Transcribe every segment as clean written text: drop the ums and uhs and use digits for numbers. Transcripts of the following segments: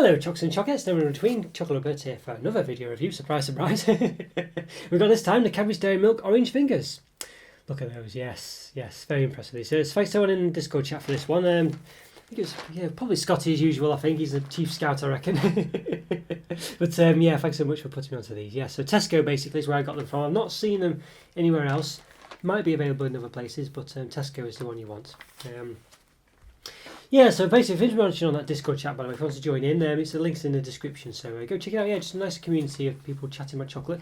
Hello Chocks and Chockettes, no one in between, Chocolo Roberto here for another video review, surprise surprise. We've got this time the Cadbury's Dairy Milk Orange Fingers. Look at those, yes, very impressive. So it's thanks to someone in the Discord chat for this one. I think it was probably Scotty as usual, I think, he's the chief scout I reckon. But thanks so much for putting me onto these. Yeah, so Tesco basically is where I got them from. I've not seen them anywhere else, might be available in other places, but Tesco is the one you want. Yeah, so basically, if you're watching on that Discord chat, by the way, if you want to join in, it's the links in the description, so go check it out. Yeah, just a nice community of people chatting about chocolate.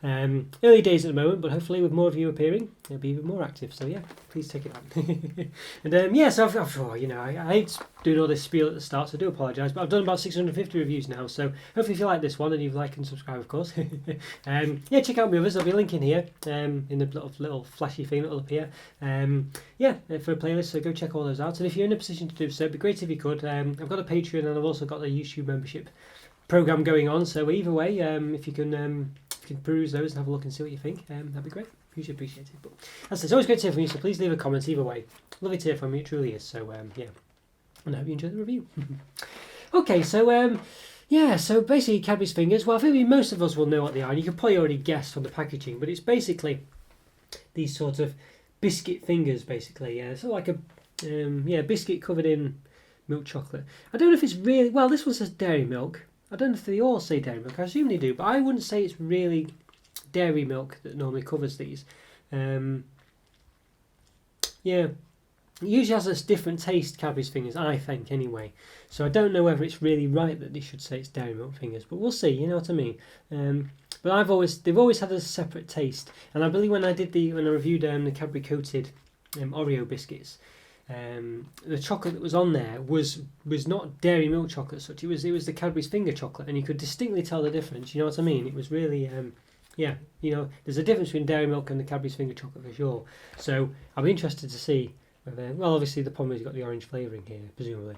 Early days at the moment, but hopefully with more of you appearing, it'll be even more active. So yeah, please take it up. And so I hate doing all this spiel at the start, so I do apologise, but I've done about 650 reviews now, so hopefully if you like this one, and you like and subscribe, of course. Check out my others. There'll be a link in here, in the little flashy thing that'll appear. For a playlist, so go check all those out. And if you're in a position to do so, it'd be great if you could. I've got a Patreon, and I've also got the YouTube membership program going on. So either way, if you can peruse those and have a look and see what you think, that'd be great. Hugely appreciated. But as I said, it's always great to hear from you, so please leave a comment either way. Lovely to hear from you, it truly is. So and I hope you enjoy the review. Okay, so basically Cadbury's Fingers. Well, I think most of us will know what they are. You can probably already guess from the packaging, but it's basically these sort of biscuit fingers, basically. Yeah, so like a biscuit covered in milk chocolate. I don't know if it's really, well, this one says dairy milk. I don't know if they all say dairy milk. I assume they do, but I wouldn't say it's really dairy milk that normally covers these. It usually has this different taste, Cadbury's Fingers, I think, anyway. So I don't know whether it's really right that they should say it's dairy milk fingers, but we'll see. You know what I mean? But they've always had a separate taste, and I believe when I reviewed the Cadbury coated Oreo biscuits, the chocolate that was on there was not dairy milk chocolate such. It was the Cadbury's finger chocolate, and you could distinctly tell the difference. You know what I mean? It was really there's a difference between dairy milk and the Cadbury's finger chocolate for sure. So I'll be interested to see whether, well, obviously the problem is you've got the orange flavouring here, presumably.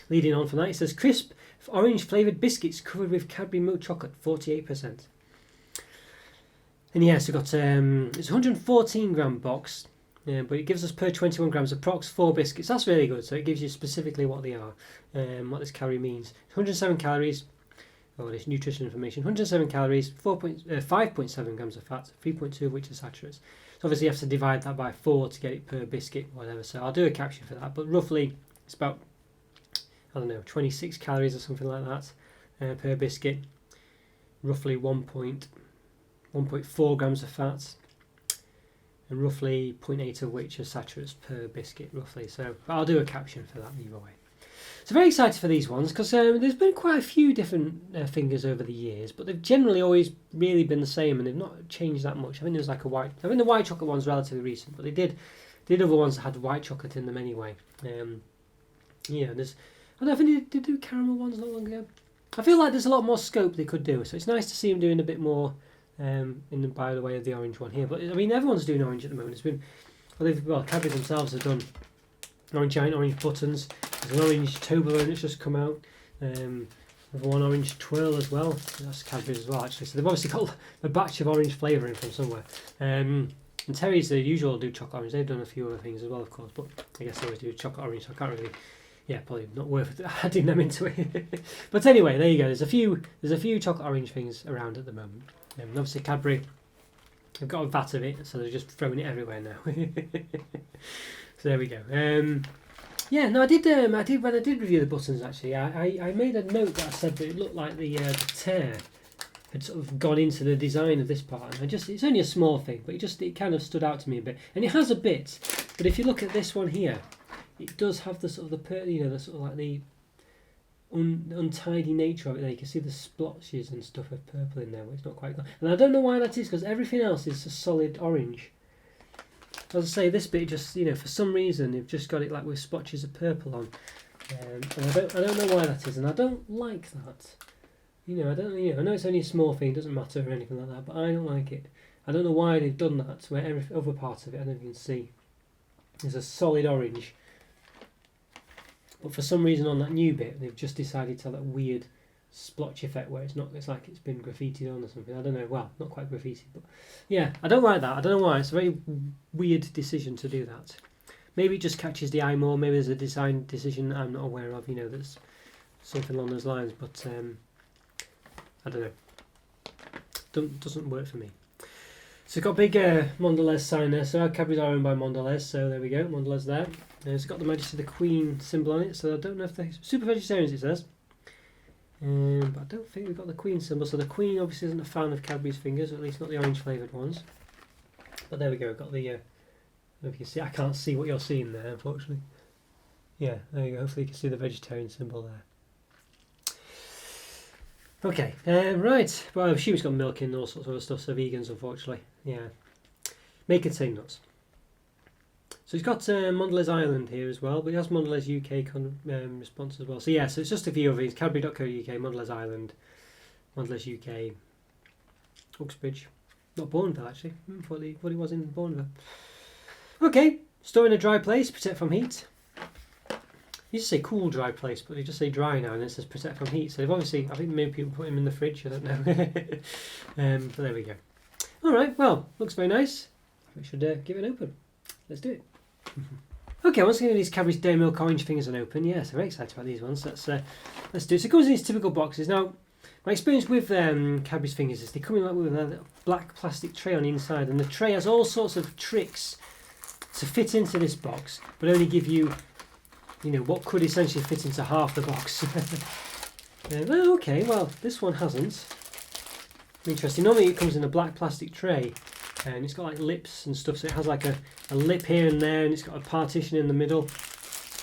Leading on from that, it says crisp orange flavoured biscuits covered with Cadbury milk chocolate, 48%. And yes, we've got it's a 114 gram box. But it gives us per 21 grams approx 4 biscuits. That's really good. So it gives you specifically what they are, what this calorie means. 107 calories. Oh, this nutrition information. 107 calories, 5.7 grams of fat, 3.2 of which are saturates. So obviously you have to divide that by 4 to get it per biscuit, whatever. So I'll do a caption for that. But roughly it's about, 26 calories or something like that per biscuit. Roughly 1.4 grams of fat. And roughly 0.8 of which are saturates per biscuit, roughly. So, but I'll do a caption for that either way. So very excited for these ones because there's been quite a few different fingers over the years, but they've generally always really been the same, and they've not changed that much. I think there's like I think the white chocolate one's relatively recent, but they did other ones that had white chocolate in them anyway. I think they do caramel ones not long ago. I feel like there's a lot more scope they could do, so it's nice to see them doing a bit more. By the way of the orange one here, but I mean everyone's doing orange at the moment. Cadbury themselves have done giant orange buttons. There's an orange Toblerone that's just come out. Another one orange twirl as well. That's Cadbury's as well, actually. So they've obviously got a batch of orange flavouring from somewhere. And Terry's the usual do chocolate orange. They've done a few other things as well, of course, but I guess they always do chocolate orange. So I can't really. Yeah, probably not worth adding them into it. But anyway, there you go. There's a few chocolate orange things around at the moment. And obviously Cadbury, they've got a vat of it, so they're just throwing it everywhere now. So there we go. I did when I did review the buttons. Actually, I made a note that I said that it looked like the tear had sort of gone into the design of this part, and it's only a small thing, but it kind of stood out to me a bit, and it has a bit. But if you look at this one here, it does have the sort of the sort of like the untidy nature of it there. You can see the splotches and stuff of purple in there, but it's not quite gone. And I don't know why that is, because everything else is a solid orange. As I say, this bit just, for some reason they've just got it like with splotches of purple on. And I don't know why that is, and I don't like that. I know it's only a small thing, it doesn't matter or anything like that, but I don't like it. I don't know why they've done that, where every other part of it, I don't know if you can see, is a solid orange. But for some reason on that new bit, they've just decided to have that weird splotch effect where it's like it's been graffitied on or something. I don't know. Well, not quite graffitied, but yeah, I don't like that. I don't know why. It's a very weird decision to do that. Maybe it just catches the eye more. Maybe there's a design decision that I'm not aware of. That's something along those lines, but I don't know. Doesn't work for me. So it's got a big Mondelez sign there. So our Cadbury's are owned by Mondelez. So there we go, Mondelez there. It's got the Majesty of the Queen symbol on it. So I don't know if they're super vegetarians, it says. But I don't think we've got the Queen symbol. So the Queen obviously isn't a fan of Cadbury's fingers, or at least not the orange flavoured ones. But there we go. Got the. If you can see, I can't see what you're seeing there, unfortunately. Yeah, there you go. Hopefully you can see the vegetarian symbol there. Okay, right. Well, I assume it's got milk in and all sorts of other stuff, so vegans, unfortunately. Yeah. May contain nuts. So it's got Mondelez Ireland here as well, but it has Mondelez UK response as well. So yeah, so it's just a few of these. Cadbury.co.uk, Mondelez Ireland, Mondelez UK, Uxbridge. Not Bourneville, actually. Thought it was in Bourneville. Okay, store in a dry place, protect from heat. You just say cool, dry place, but they just say dry now, and it says protect from heat. So they've obviously, I think maybe people put them in the fridge, I don't know. But there we go. All right, well, looks very nice. We should give it an open. Let's do it. Okay, once again, these Cadbury's Dairy Milk Orange Fingers are open. Yes, I'm very excited about these ones. Let's do it. So it comes in these typical boxes. Now, my experience with Cadbury's Fingers is they come in like with a black plastic tray on the inside, and the tray has all sorts of tricks to fit into this box, but only give you, you know, what could essentially fit into half the box. Well, okay, well, this one hasn't. Interesting. Normally it comes in a black plastic tray, and it's got like lips and stuff, so it has like a lip here and there, and it's got a partition in the middle.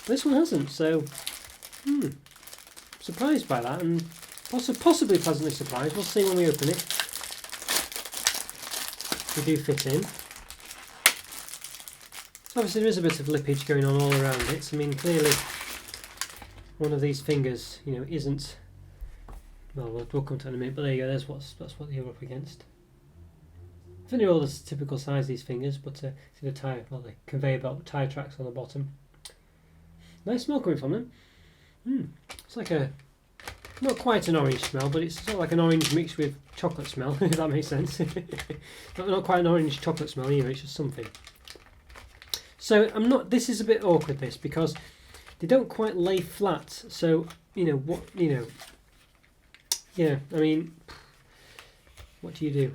This one hasn't, so surprised by that, and possibly pleasantly surprised. We'll see when we open it. They do fit in. Obviously there is a bit of lippage going on all around it. I mean, clearly one of these fingers, you know, isn't. Well, we'll come to it in a minute. But there you go. That's what you're up against. I think they're all the typical size, these fingers, but see the tyre, well, the conveyor belt tyre tracks on the bottom. Nice smell coming from them. It's like not quite an orange smell, but it's sort of like an orange mixed with chocolate smell. If that makes sense. not quite an orange chocolate smell either. It's just something. So this is a bit awkward, this, because they don't quite lay flat. So, yeah, I mean, what do you do?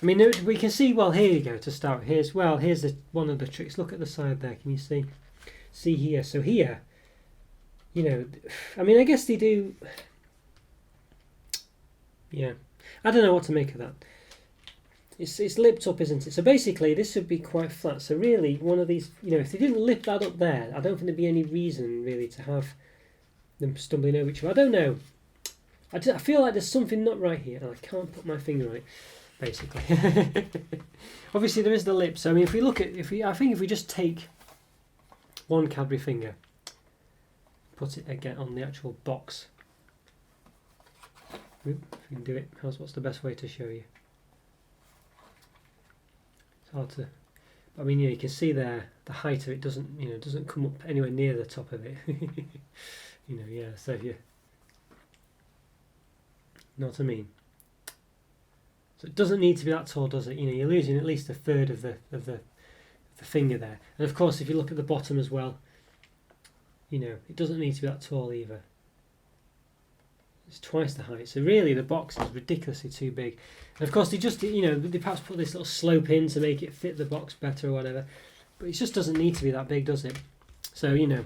I mean, we can see, well, here you go to start. Here's one of the tricks. Look at the side there. Can you see? See here. So here, you know, I mean, I guess they do. Yeah, I don't know what to make of that. It's lipped up, isn't it? So basically, this would be quite flat. So really, one of these, you know, if they didn't lip that up there, I don't think there'd be any reason really to have them stumbling over each other. I don't know. I feel like there's something not right here, and I can't put my finger on it. Basically, obviously there is the lip. So I mean, if we look at, I think if we just take one Cadbury finger, put it again on the actual box. If we can do it, what's the best way to show you? It's hard to. I mean, you can see there the height of it doesn't come up anywhere near the top of it. Yeah. So you know what I mean. So it doesn't need to be that tall, does it? You know, you're losing at least a third of the finger there. And of course, if you look at the bottom as well, you know, it doesn't need to be that tall either. It's twice the height. So really, the box is ridiculously too big. And of course, they perhaps put this little slope in to make it fit the box better or whatever. But it just doesn't need to be that big, does it? So, you know,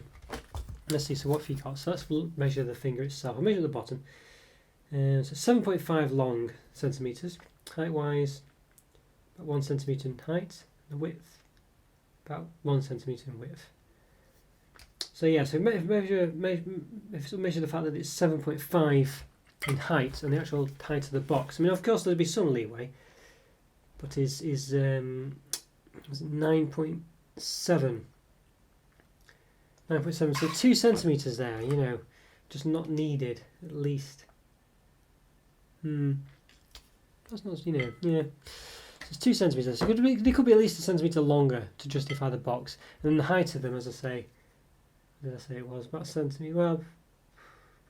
let's see. So what have you got? So let's measure the finger itself. I'll measure the bottom. So 7.5 long centimetres. Height-wise, about 1 centimetre in height. The width, about 1 centimetre in width. So yeah, so measure the fact that it's 7.5 in height and the actual height of the box. I mean, of course, there'd be some leeway, but is 9.7. 9.7. So 2 centimetres there. You know, just not needed at least. That's not, yeah. So it's 2 centimetres. So they could be at least a centimetre longer to justify the box. And then the height of them, as I say, what did I say it was? About a centimetre. Well,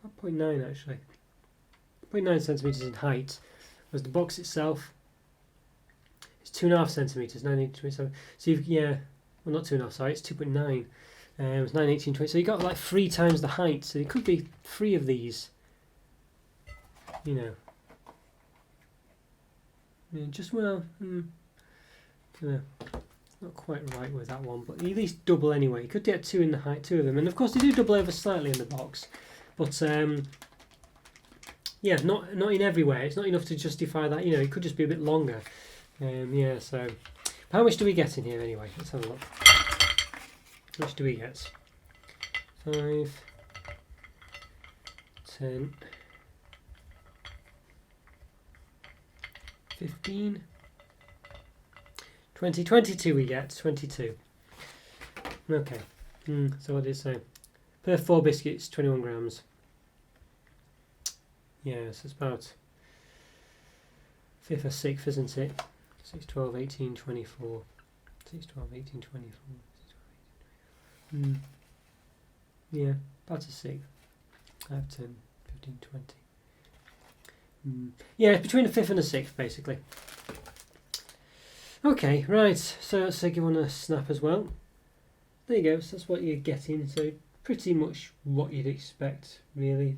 about 0.9 actually. 0.9 centimetres in height. Whereas the box itself is 2.5 centimetres. 9.27. So well, not 2.5. Sorry, it's 2.9. It's 9, 18, 20. So you got like 3 times the height. So it could be 3 of these. You know. Yeah, just well. Yeah, not quite right with that one, but at least double anyway. You could get 2 in the height, 2 of them, and of course they do double over slightly in the box, but yeah, not in every way. It's not enough to justify that. You know, it could just be a bit longer. Yeah. So, how much do we get in here anyway? Let's have a look. How much do we get? 5, 10, 15, 20, 22 we get, 22. Okay, so what did it say? Per 4 biscuits, 21 grams. Yeah, so it's about 5th or 6th, isn't it? 6, 12, 18, 24. 6, 12, 18, 24. 6, 12, 18, 24. Yeah, about a 6th. 5, 10, 15, 20. Yeah, it's between the 5th and the 6th, basically. Okay, right, so let's give one a snap as well. There you go, so that's what you're getting, so pretty much what you'd expect, really.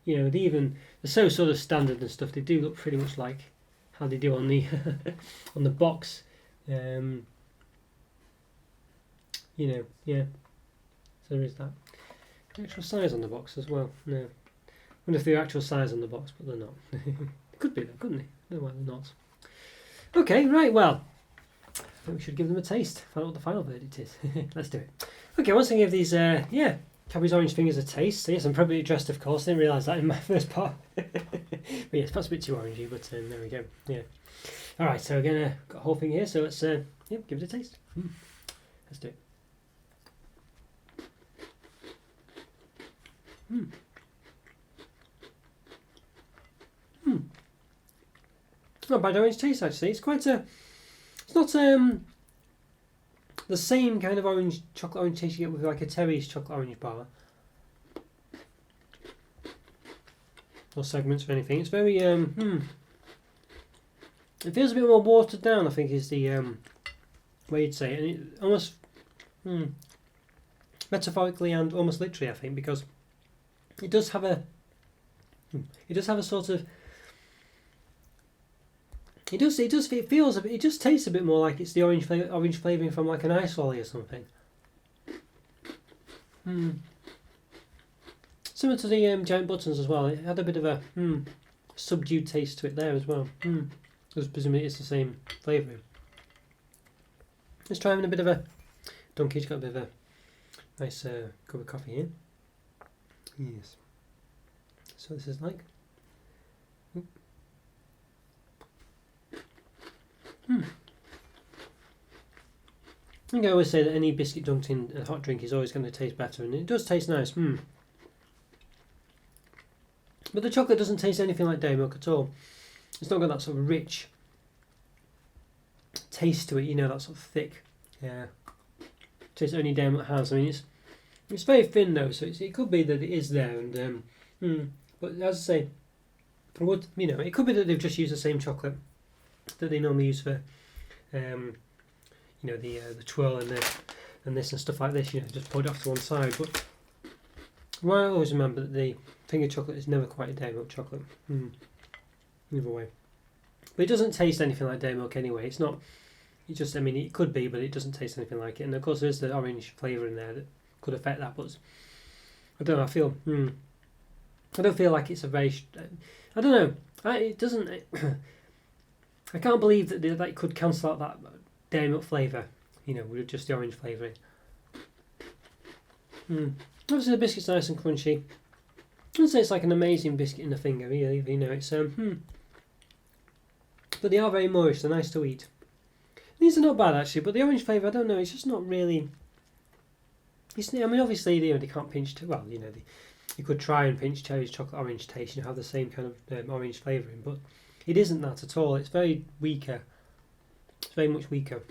You know, they're so sort of standard and stuff, they do look pretty much like how they do on the on the box. You know, yeah, so there is that. Actual size on the box as well, no. I wonder if they're actual size on the box, but they're not. Could be though, couldn't they? No, why they're not. Okay, right, well, I think we should give them a taste, find out what the final verdict is. Let's do it. Okay, once I give these, Cadbury's Orange Fingers a taste. So yes, I'm probably dressed, of course, I didn't realise that in my first part. But yes, perhaps a bit too orangey, but there we go, yeah. Alright, so again, got a whole thing here, so let's give it a taste. Let's do it. Not bad orange taste actually. It's quite it's not the same kind of chocolate orange taste you get with like a Terry's chocolate orange bar or segments or anything. It's very it feels a bit more watered down, I think, is the way you'd say it, and it almost metaphorically and almost literally, I think, because it does have a sort of it just tastes a bit more like it's the orange flavouring from like an ice lolly or something. Similar to the giant buttons as well. It had a bit of a subdued taste to it there as well. Because presumably it's the same flavouring. Let's try having a bit of a Donkey's got a bit of a nice cup of coffee here. Yes. So this is like. I think I always say that any biscuit dunked in a hot drink is always going to taste better, and it does taste nice. But the chocolate doesn't taste anything like dairy milk at all. It's not got that sort of rich taste to it, you know, that sort of thick taste only dairy milk has. I mean, it's very thin though, so it could be that it is there, and but as I say, it could be that they've just used the same chocolate that they normally use for the twirl and this and stuff like this, just put it off to one side. But I always remember that the finger chocolate is never quite a dairy milk chocolate. Either way, but it doesn't taste anything like dairy milk anyway. It's not. It could be, but it doesn't taste anything like it. And of course, there's the orange flavour in there that could affect that. But I don't know. I don't feel like it's a very. I don't know. It doesn't. I can't believe that that could cancel out that dairy milk flavour, with just the orange flavouring. Obviously the biscuit's nice and crunchy. I wouldn't say it's like an amazing biscuit in the finger either, it's but they are very moist, they're nice to eat. These are not bad actually, but the orange flavour, I don't know, it's just not really. Obviously they can't pinch too well, you could try and pinch Cherry's chocolate orange taste, have the same kind of orange flavouring, but it isn't that at all. It's very weaker. It's very much weaker.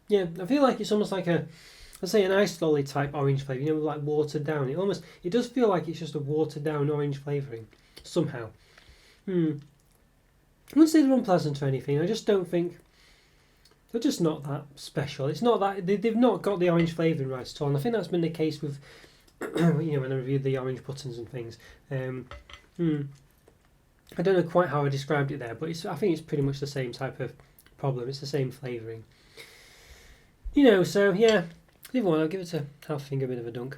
Yeah, I feel like it's almost like an ice lolly type orange flavour, like watered down. It does feel like it's just a watered down orange flavouring, somehow. I wouldn't say they're unpleasant or anything. I just don't think they're just not that special. It's not that they've not got the orange flavouring right at all. And I think that's been the case with when I reviewed the orange buttons and things. I don't know quite how I described it there, but I think it's pretty much the same type of problem. It's the same flavouring. So yeah, either one, I'll give it a half finger bit of a dunk.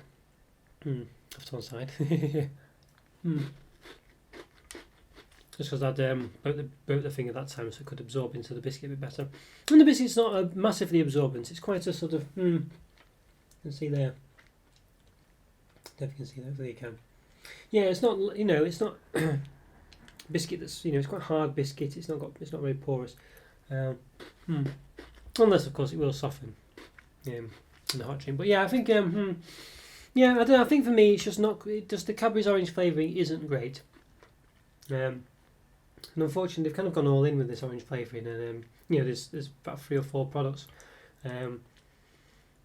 Off to one side. Just because I'd broke the finger that time, so it could absorb into the biscuit a bit better. And the biscuit's not a massively absorbent. It's quite a sort of you can see there. I don't know if you can see that. Hopefully you can. Yeah, it's not. It's not biscuit that's. It's quite hard biscuit. It's not very porous. Unless of course it will soften in the hot drink. But yeah, I think. Yeah, I don't know. I think for me, it's just not. Just the Cadbury's orange flavouring isn't great. And unfortunately, they've kind of gone all in with this orange flavouring, and there's about 3 or 4 products, and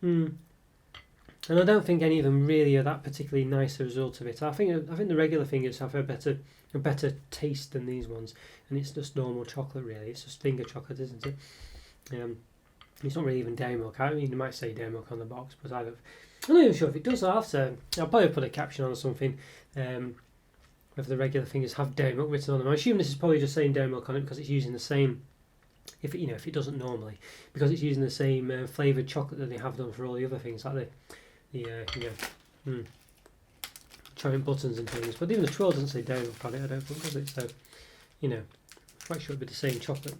I don't think any of them really are that particularly nice as a result of it. I think the regular fingers have a better taste than these ones, and it's just normal chocolate really. It's just finger chocolate, isn't it? It's not really even dairy milk. I mean, they might say dairy milk on the box, but I'm not even sure if it does. I'll probably put a caption on or something. Whether the regular fingers have dairy milk written on them. I assume this is probably just saying dairy milk on it because it's using the same. If it doesn't normally, because it's using the same flavoured chocolate that they have done for all the other things, like the giant buttons and things. But even the twirl doesn't say dairy milk on it, I don't think, does it? So, quite sure it'd be the same chocolate.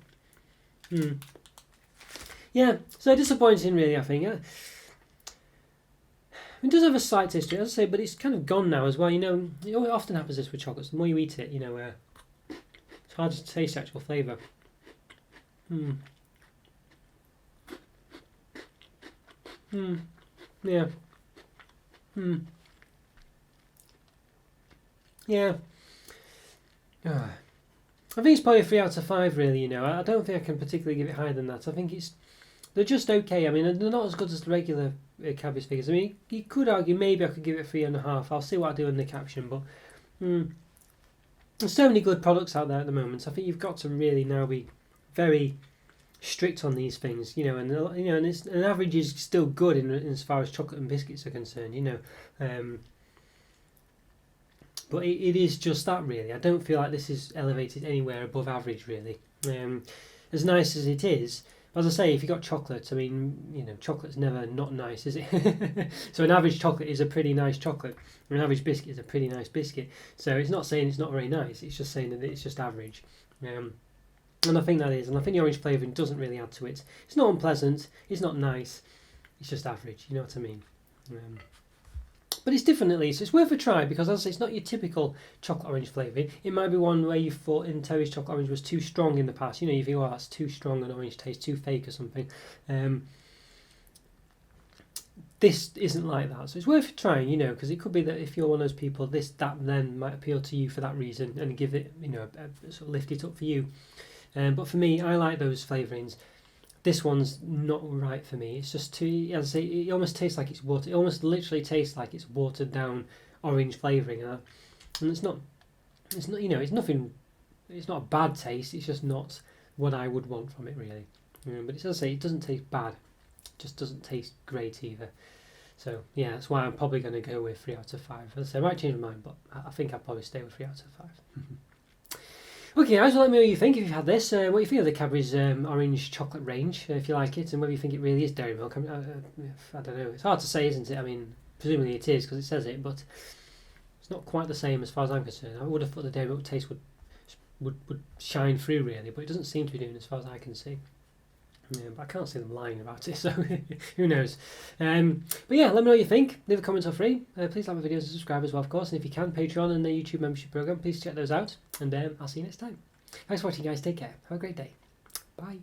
Yeah, so disappointing really, I think. It does have a slight taste to it, as I say, but it's kind of gone now as well. It often happens this with chocolates. The more you eat it, it's hard to taste the actual flavour. Yeah. Yeah. I think it's probably a 3 out of 5 really, I don't think I can particularly give it higher than that. I think they're just okay. I mean, they're not as good as the regular Cadbury's figures. I mean, you could argue maybe I could give it 3.5. I'll see what I do in the caption, but there's so many good products out there at the moment. I think you've got to really now be very strict on these things, and an average is still good in as far as chocolate and biscuits are concerned, but it is just that really. I don't feel like this is elevated anywhere above average really. As nice as it is, as I say, if you've got chocolate, I mean, chocolate's never not nice, is it? So an average chocolate is a pretty nice chocolate. An average biscuit is a pretty nice biscuit. So it's not saying it's not very nice, it's just saying that it's just average. And I think that is, and I think the orange flavouring doesn't really add to it. It's not unpleasant, it's not nice, it's just average, you know what I mean? But it's different at least. It's worth a try because, as I say, it's not your typical chocolate orange flavouring. It might be one where you thought in Terry's chocolate orange was too strong in the past. You think, oh, that's too strong an orange taste, too fake or something. This isn't like that, so it's worth trying. Because it could be that if you're one of those people, that then might appeal to you for that reason and give it, sort of lift it up for you. But for me, I like those flavourings. This one's not right for me. It's just too, as I say, it almost tastes like it's water. It almost literally tastes like it's watered down orange flavouring, and it's not. It's nothing. It's not a bad taste. It's just not what I would want from it really. But as I say, it doesn't taste bad. It just doesn't taste great either. So yeah, that's why I'm probably going to go with 3 out of 5. As I say, I might change my mind, but I think I'll probably stay with 3 out of 5. Okay guys, well, let me know what you think if you've had this, what you think of the Cadbury's orange chocolate range, if you like it, and whether you think it really is dairy milk. I don't know, it's hard to say, isn't it? I mean, presumably it is because it says it, but it's not quite the same as far as I'm concerned. I would have thought the dairy milk taste would shine through really, but it doesn't seem to be doing as far as I can see. But I can't see them lying about it, so who knows. But yeah, let me know what you think. Leave a comment or free. Please like my videos and subscribe as well, of course. And if you can, Patreon and the YouTube membership program, please check those out. And I'll see you next time. Thanks for watching, guys. Take care. Have a great day. Bye.